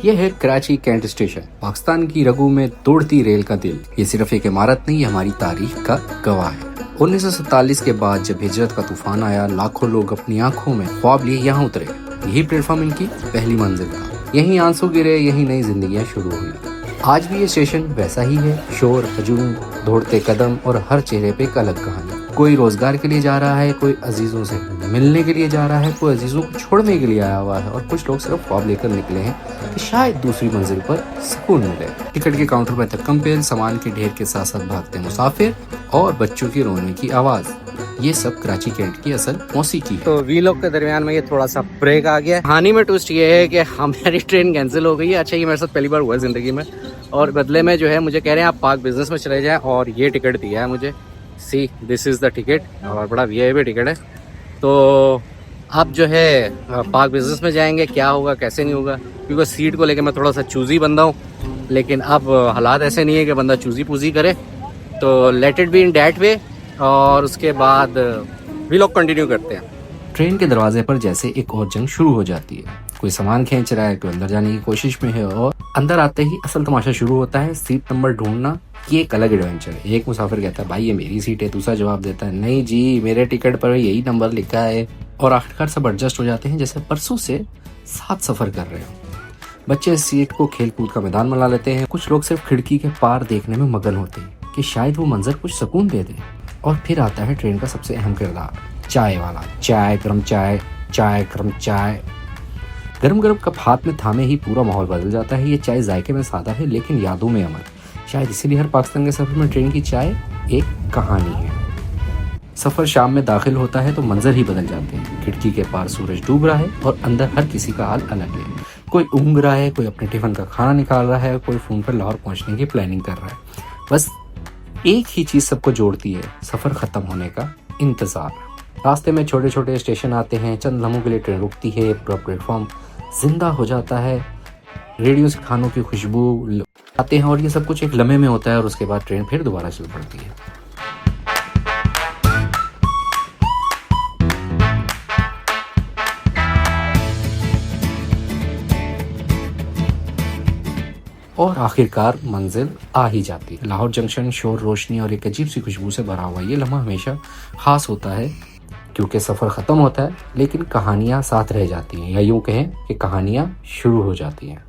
ये है Karachi cantt station, Pakistan की रगों में दौड़ती रेल का दिल। ये सिर्फ एक इमारत नहीं, ये हमारी तारीख का गवाह है। 1947 के बाद जब हिजरत का तूफान आया, लाखों लोग अपनी आंखों में ख्वाब लिए यहाँ उतरे। यही प्लेटफॉर्म इनकी पहली मंजिल था। यहीं आंसू गिरे, यहीं नई जिंदगियां शुरू हुई। आज भी ये स्टेशन वैसा ही है, शोर, हजूम, दौड़ते कदम और हर चेहरे पे एक अलग कहानी। कोई रोजगार के लिए जा रहा है, कोई अजीजों से मिलने के लिए जा रहा है, कोई अजीजों को छोड़ने के लिए आया हुआ है, और कुछ लोग सिर्फ ख्वाब लेकर निकले हैं कि शायद दूसरी मंजिल पर सुकून मिले। टिकट के काउंटर पर तक कंपेल, सामान के ढेर के साथ साथ भागते मुसाफिर और बच्चों की रोने की आवाज, ये सब कराची कैंट की असल मौसीकी है। तो वी लोग के दरमियान में ये थोड़ा सा ब्रेक आ गया। कहानी में ट्विस्ट ये है कि हमारी ट्रेन कैंसिल हो गई है। अच्छा, ये मेरे साथ पहली बार हुआ है जिंदगी में, और बदले में जो है मुझे कह रहे हैं आप पार्क बिजनेस में चले जाएं, और ये टिकट दिया है मुझे। See this is the ticket, और बड़ा वीआईपी टिकट है। तो आप जो है पार्क बिजनेस में जाएंगे, क्या होगा कैसे नहीं होगा, क्योंकि सीट को लेकर मैं थोड़ा सा चूजी बंदा हूँ, लेकिन अब हालात ऐसे नहीं है कि बंदा चूजी पूजी करे। तो let it be in that वे, और उसके बाद भी लोग कंटिन्यू करते हैं। ट्रेन के दरवाजे पर जैसे एक और जंग शुरू हो जाती है। कोई सामान खींच रहा है, कोई अंदर जाने की कोशिश में है, और अंदर आते ही असल तमाशा शुरू होता है। सीट नंबर ढूंढना ये एक अलग एडवेंचर है। एक मुसाफिर कहता है भाई ये मेरी सीट है, दूसरा जवाब देता है नहीं जी मेरे टिकट पर यही नंबर लिखा है, और आखिरकार सब एडजस्ट हो जाते हैं जैसे परसों से साथ सफर कर रहे हो। बच्चे इस सीट को खेल कूद का मैदान बना लेते हैं। कुछ लोग सिर्फ खिड़की के पार देखने में मगन होते हैं कि शायद वो मंजर कुछ सुकून दे दे। और फिर आता है ट्रेन का सबसे अहम किरदार, चाय वाला। चाय गरम चाय, चाय गरम चाय। गरम गरम कप हाथ में थामे ही पूरा माहौल बदल जाता है। ये चाय जायके में सादा है लेकिन यादों में अमर। शायद इसीलिए हर पाकिस्तान के सफर में ट्रेन की चाय एक कहानी है। सफर शाम में दाखिल होता है तो मंजर ही बदल जाते हैं। खिड़की के पार सूरज डूब रहा है और अंदर हर किसी का हाल अलग है। कोई ऊँग रहा है, कोई अपने टिफिन का खाना निकाल रहा है, कोई फोन पर लाहौर पहुंचने की प्लानिंग कर रहा है। बस एक ही चीज सबको जोड़ती है, सफर खत्म होने का इंतजार। रास्ते में छोटे छोटे स्टेशन आते हैं, चंद लम्हों के लिए ट्रेन रुकती है, पूरा प्लेटफॉर्म जिंदा हो जाता है। रेडियो से खानों की खुशबू आते हैं, और ये सब कुछ एक लम्हे में होता है, और उसके बाद ट्रेन फिर दोबारा चल पड़ती है। और आखिरकार मंजिल आ ही जाती है। लाहौर जंक्शन शोर, रोशनी और एक अजीब सी खुशबू से भरा हुआ ये लम्हा हमेशा खास होता है, क्योंकि सफ़र ख़त्म होता है लेकिन कहानियाँ साथ रह जाती हैं, या यूँ कहें कि कहानियाँ शुरू हो जाती हैं।